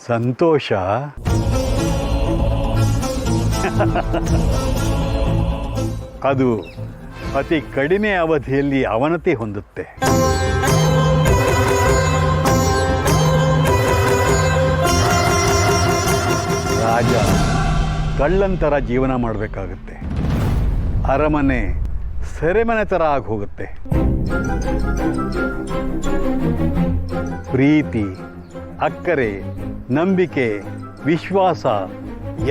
ಸಂತೋಷ ಅದು ಅತಿ ಕಡಿಮೆ ಅವಧಿಯಲ್ಲಿ ಅವನತಿ ಹೊಂದುತ್ತೆ. ರಾಜ ಕಳ್ಳಂತರ ಜೀವನ ಮಾಡಬೇಕಾಗುತ್ತೆ. ಅರಮನೆ ಸೆರೆಮನೆ ಥರ ಆಗಿ ಹೋಗುತ್ತೆ. ಪ್ರೀತಿ, ಅಕ್ಕರೆ, ನಂಬಿಕೆ, ವಿಶ್ವಾಸ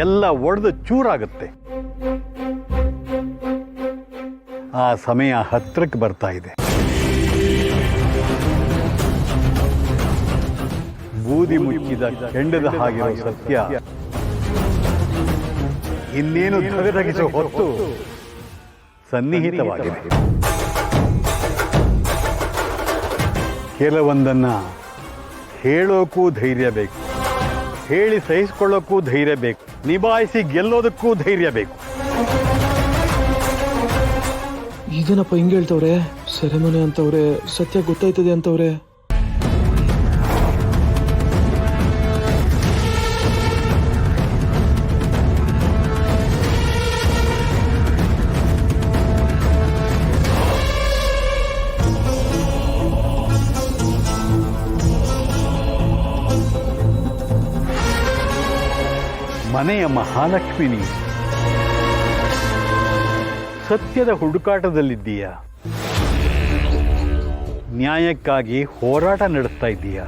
ಎಲ್ಲ ಒಡೆದು ಚೂರಾಗುತ್ತೆ. ಆ ಸಮಯ ಹತ್ತಿರಕ್ಕೆ ಬರ್ತಾ ಇದೆ. ಬೂದಿ ಮುಚ್ಚಿದ ಕೆಂಡದ ಹಾಗಿರೋ ಸತ್ಯ ಇನ್ನೇನು ಧಗಧಗಿಸೋ ಹೊತ್ತು ಸನ್ನಿಹಿತವಾಗಿದೆ. ಕೆಲವೊಂದನ್ನ ಹೇಳೋಕ್ಕೂ ಧೈರ್ಯ ಬೇಕು, ಹೇಳಿ ಸಹಿಸಿಕೊಳ್ಳೋಕ್ಕೂ ಧೈರ್ಯ ಬೇಕು, ನಿಭಾಯಿಸಿ ಗೆಲ್ಲೋದಕ್ಕೂ ಧೈರ್ಯ ಬೇಕು. ಈಗೇನಪ್ಪ ಹಿಂಗೆ ಹೇಳ್ತವ್ರೆ? ಸೆರೆಮನೆ ಅಂತವ್ರೆ, ಸತ್ಯ ಗೊತ್ತಾಯ್ತದೆ ಅಂತವ್ರೆ. ಮನೆಯ ಮಹಾಲಕ್ಷ್ಮಿ ನೀನು. ಸತ್ಯದ ಹುಡುಕಾಟದಲ್ಲಿದ್ದೀಯ. ನ್ಯಾಯಕ್ಕಾಗಿ ಹೋರಾಟ ನಡೆಸ್ತಾ ಇದ್ದೀಯ.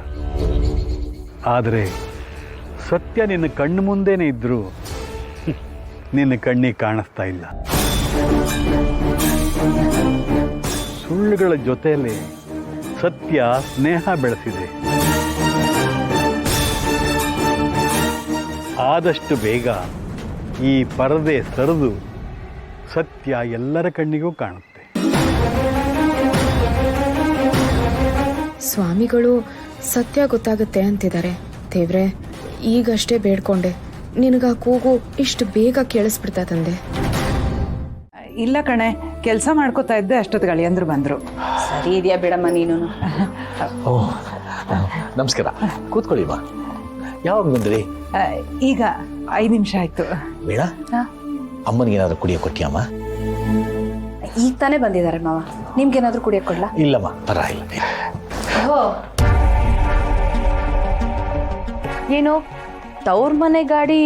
ಆದರೆ ಸತ್ಯ ನಿನ್ನ ಕಣ್ಣು ಮುಂದೆನೇ ಇದ್ರೂ ನಿನ್ನ ಕಣ್ಣಿಗೆ ಕಾಣಿಸ್ತಾ ಇಲ್ಲ. ಸುಳ್ಳುಗಳ ಜೊತೆಯಲ್ಲಿ ಸತ್ಯ ಸ್ನೇಹ ಬೆಳೆಸಿದೆ. ಆದಷ್ಟು ಬೇಗ ಈ ಪರದೆ ಸರಿದು ಸತ್ಯ ಎಲ್ಲರ ಕಣ್ಣಿಗೂ ಕಾಣುತ್ತೆ. ಸ್ವಾಮಿಗಳು ಸತ್ಯ ಗೊತ್ತಾಗುತ್ತೆ ಅಂತಿದ್ದಾರೆ. ದೇವ್ರೆ, ಈಗಷ್ಟೇ ಬೇಡ್ಕೊಂಡೆ, ನಿನಗ ಕೂಗು ಇಷ್ಟು ಬೇಗ ಕೇಳಿಸ್ಬಿಡ್ತಾ ತಂದೆ. ಇಲ್ಲ ಕಣೆ, ಕೆಲಸ ಮಾಡ್ಕೋತಾ ಇದ್ದೆ ಅಷ್ಟೊತ್ತಿಗೆ ಅಳಿಯಂದ್ರು ಬಂದ್ರು. ಸರಿ ಇದೆಯಾ ಬಿಡಮ್ಮ ನೀನು. ಓಹ್, ನಮಸ್ಕಾರ. ಕೂತ್ಕೊಳ್ಳಿಮ್ಮ. ಯಾವಾಗ ಬಂದ್ರಿ? ಈಗ 5 ನಿಮಿಷ ಆಯ್ತು. ಬೇಡ, ಅಮ್ಮನಿಗೇನಾದ್ರೂ ಕುಡಿಯೋ ಕೊಟ್ಟಿಯಮ್ಮ? ಈಗ ತಾನೇ ಬಂದಿದ್ದಾರೆ ಮಾವ, ನಿಮ್ಗೇನಾದ್ರೂ ಕುಡಿಯಕ್ಕೆ ಕೊಡ್ಲಾ? ಇಲ್ಲಮ್ಮ, ಪರವಾಗಿಲ್ಲ. ಏನು ತವ್ರ ಮನೆ ಗಾಡಿ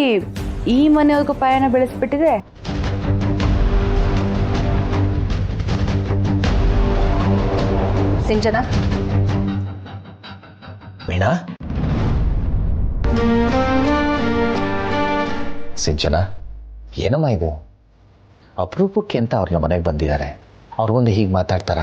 ಈ ಮನೆಯವ್ರಿಗೂ ಪಯಣ ಬೆಳೆಸ್ಬಿಟ್ಟಿದೆ. ಸಿಂಚನ, ವೀಣಾ, ಸಿಂಚನ, ಏನಮ್ಮ ಇದು? ಅಪರೂಪಕ್ಕೆ ಅಂತ ಅವ್ರ ಮನೆಗೆ ಬಂದಿದ್ದಾರೆ. ಅವ್ರಿಗೊಂದು ಹೀಗೆ ಮಾತಾಡ್ತಾರ?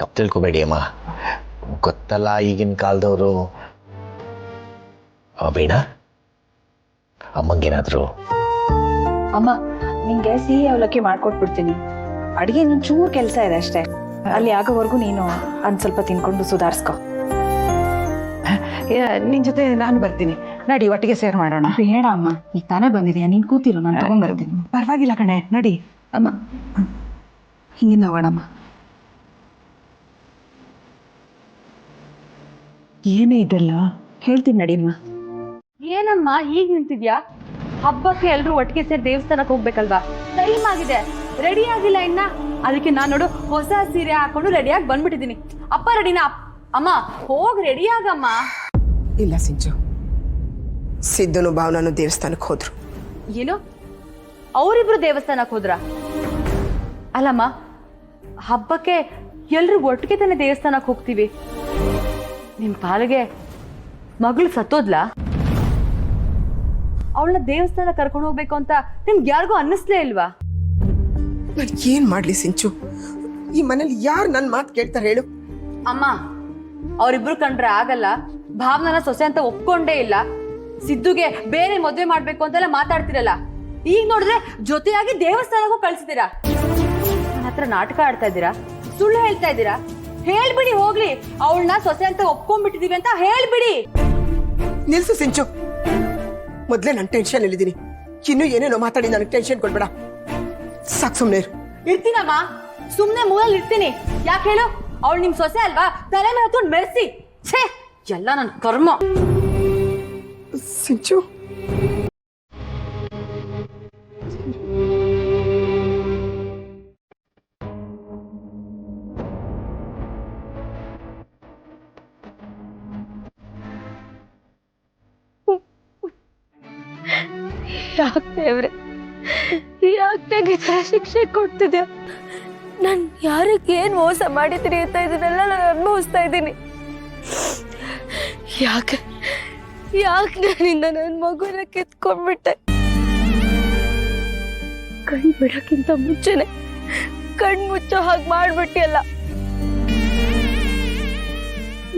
ತಪ್ಪು ತಿಳ್ಕೊಬೇಡಿ ಅಮ್ಮ, ಗೊತ್ತಲ್ಲ ಈಗಿನ ಕಾಲದವರು. ಬೇಡ, ಅಮ್ಮಂಗೇನಾದ್ರು? ಅಮ್ಮ ನಿಂಗೆ ಸಿಹಿ ಅವಲಕ್ಕಿ ಮಾಡ್ಕೊಟ್ಬಿಡ್ತೀನಿ. ಅಡಿಗೆ ಚೂರು ಕೆಲಸ ಇದೆ ಅಷ್ಟೇ. ಅಲ್ಲಿ ಆಗೋವರೆಗೂ ನೀನು ಸ್ವಲ್ಪ ತಿನ್ಕೊಂಡು ಸುಧಾರಿಸ್ಕೊ. ನಿನ್ ಜೊತೆ ನಾನು ಬರ್ತೀನಿ, ನಡಿ ಒಟ್ಟಿಗೆ ಸೇರ್ ಮಾಡೋಣ. ಬೇಡ ಅಮ್ಮ, ಈಗ ತಾನೇ ಬಂದಿದ್ಯಾ, ನೀನ್ ಕೂತಿರು, ನಾನು ತಗೊಂಡ್ ಬರ್ತೀನಿ. ಪರವಾಗಿಲ್ಲ ಕಣೆ, ನಡಿ. ಅಮ್ಮ ಹಿಂಗಿಂದ ಹೋಗೋಣಮ್ಮ. ಏನೇ ಇದೆಲ್ಲ? ಹೇಳ್ತೀನಿ ನಡಿಯಮ್ಮ. ಏನಮ್ಮ ಹೀಗ್ ನಿಂತಿದ್ಯಾ? ಹಬ್ಬಕ್ಕೆ ಎಲ್ರು ಒಟ್ಟಿಗೆ ಸೇರಿ ದೇವಸ್ಥಾನಕ್ಕೆ ಹೋಗ್ಬೇಕಲ್ವಾ? ಟೈಮ್ ಆಗಿದೆ, ರೆಡಿ ಆಗಿಲ್ಲ ಇನ್ನ. ಅದಕ್ಕೆ ನಾನು ನೋಡು ಹೊಸ ಸೀರೆ ಹಾಕೊಂಡು ರೆಡಿಯಾಗಿ ಬಂದ್ಬಿಟ್ಟಿದೀನಿ. ಅಪ್ಪ ರೆಡಿನಾ? ಅಮ್ಮ ಹೋಗ್ ರೆಡಿ ಆಗಮ್ಮ. ಇಲ್ಲ ಸಿಂಚು, ಸಿದ್ಧನು ಭಾವನನು ದೇವಸ್ಥಾನಕ್ಕೆ ಹೋದ್ರು. ಏನು ಅವರಿಬ್ರು ದೇವಸ್ಥಾನಕ್ಕೆ ಹೋದ್ರ? ಅಲ್ಲಮ್ಮ, ಹಬ್ಬಕ್ಕೆ ಎಲ್ರು ಒಟ್ಟಿಗೆ ತಾನೆ ದೇವಸ್ಥಾನಕ್ಕೆ ಹೋಗ್ತೀವಿ. ನಿಮ್ ಪಾಲಿಗೆ ಮಗಳು ಸತ್ತೋದ್ಲಾ? ಅವಳನ್ನ ದೇವಸ್ಥಾನ ಕರ್ಕೊಂಡು ಹೋಗ್ಬೇಕು ಅಂತ ನಿಮ್ಗೆ ಯಾರಿಗೂ ಅನ್ನಿಸ್ಲೇ ಇಲ್ವಾ? ಏನ್ ಮಾಡ್ಲಿ ಸಿಂಚು, ಈ ಮನೇಲಿ ಯಾರು ನನ್ ಮಾತು ಕೇಳ್ತಾರೆ ಹೇಳು? ಅಮ್ಮ, ಅವರಿಬ್ರು ಕಂಡ್ರೆ ಆಗಲ್ಲ. ಭಾವನನ ಸೊಸೆ ಅಂತ ಒಪ್ಕೊಂಡೇ ಇಲ್ಲ. ಸಿದ್ದುಗೆ ಬೇರೆ ಮದ್ವೆ ಮಾಡ್ಬೇಕು ಅಂತೆಲ್ಲ ಮಾತಾಡ್ತಿರಲ್ಲ. ಈಗ ನೋಡಿದ್ರೆ ಜೊತೆಯಾಗಿ ದೇವಸ್ಥಾನಕ್ಕೂ ಕಳ್ಸಿದ್ದೀರಾ. ನನ್ನ ಹತ್ರ ನಾಟಕ ಆಡ್ತಾ ಇದ್ದೀರಾ, ಸುಳ್ಳು ಹೇಳ್ತಾ ಇದ್ದೀರಾ. ಹೇಳ್ಬಿಡಿ ಹೋಗ್ಲಿ, ಅವಳನ್ನ ಸೊಸೆ ಅಂತ ಒಪ್ಕೊಂಡ್ಬಿಟ್ಟಿದೀವಿ ಅಂತ ಹೇಳ್ಬಿಡಿ. ನಿಲ್ಸು ಸಿಂಚು, ಮೊದ್ಲೇ ನಾನು ಟೆನ್ಷನ್ ಇಲ್ಲಿದ್ದೀನಿ. ಇನ್ನು ಏನೇನೋ ಮಾತಾಡಿ ನನಗೆ ಟೆನ್ಷನ್ ಕೊಡ್ಬೇಡ. ಸಾಕು ಸುಮ್ನೆ. ಇರ್ತೀನಮ್ಮ, ಸುಮ್ನೆ ಮೂಲಲ್ಲಿ ಇರ್ತೀನಿ. ಯಾಕೆ ಹೇಳು? ಅವಳು ನಿಮ್ ಸೊಸೆ ಅಲ್ವಾ? ತಲೆ ಮೇಲೆ ಹತ್ಕೊಂಡು ಮೆರೆಸಿ. ಛೇ, ಎಲ್ಲ ನನ್ನ ಕರ್ಮ. ಸಿಂಚು, ಯಾಕೆ ದೇವ್ರೆ, ಯಾಕೆ ನಂಗೆ ಈ ಥರ ಶಿಕ್ಷೆ ಕೊಡ್ತಿದ್ಯಾ? ನಾನು ಯಾರಿಗೆ ಏನು ಮೋಸ ಮಾಡಿದ್ದೀನಿ ಅಂತ ಇದನ್ನೆಲ್ಲ ನಾನು ಅನುಭವಿಸ್ತಾ ಇದ್ದೀನಿ. ಯಾಕೆ ನನ್ನಿಂದ ನನ್ನ ಮಗುನ ಕಿತ್ಕೊಂಡ್ಬಿಟ್ಟೆ? ಕಣ್ ಬಿಡಕ್ಕಿಂತ ಮುಂಚೆನೆ ಕಣ್ ಮುಚ್ಚೋ ಹಾಗೆ ಮಾಡ್ಬಿಟ್ಟಿಯಲ್ಲ.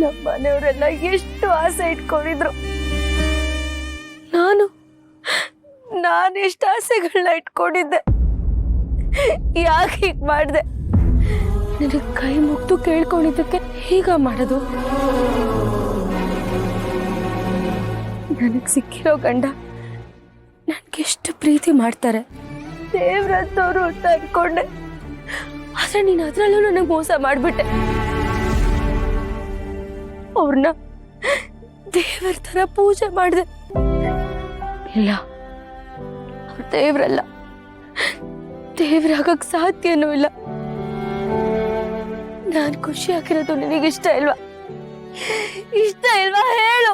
ನಮ್ಮ ಮನೆಯವರೆಲ್ಲ ಎಷ್ಟು ಆಸೆ ಇಟ್ಕೊಂಡಿದ್ರು. ನಾನೆಷ್ಟು ಆಸೆಗಳನ್ನ ಇಟ್ಕೊಂಡಿದ್ದೆ. ಯಾಕೆ ಹೀಗೆ ಮಾಡಿದೆ? ನನಗೆ ಕೈ ಮುಗ್ದು ಕೇಳ್ಕೊಂಡಿದ್ದಕ್ಕೆ ಹೀಗ ಮಾಡೋದು? ನನಗೆ ಸಿಕ್ಕಿರೋ ಗಂಡ ನನ್ಗೆಷ್ಟು ಪ್ರೀತಿ ಮಾಡ್ತಾರೆ, ದೇವ್ರಂತವ್ರು ಅಂತ ಅನ್ಕೊಂಡೆ. ಆದ್ರೆ ನೀನು ಅದ್ರಲ್ಲೂ ನನಗೆ ಮೋಸ ಮಾಡ್ಬಿಟ್ಟೆ. ಅವ್ರನ್ನ ದೇವ್ರ ತರ ಪೂಜೆ ಮಾಡಿದೆ. ಇಲ್ಲ, ಅವ್ರ ದೇವ್ರಲ್ಲ, ದೇವ್ರಾಗಕ್ ಸಾಧ್ಯನೂ ಇಲ್ಲ. ನಾನು ಖುಷಿಯಾಗಿರೋದು ನಿನಗೆ ಇಷ್ಟ ಇಲ್ವಾ? ಹೇಳು.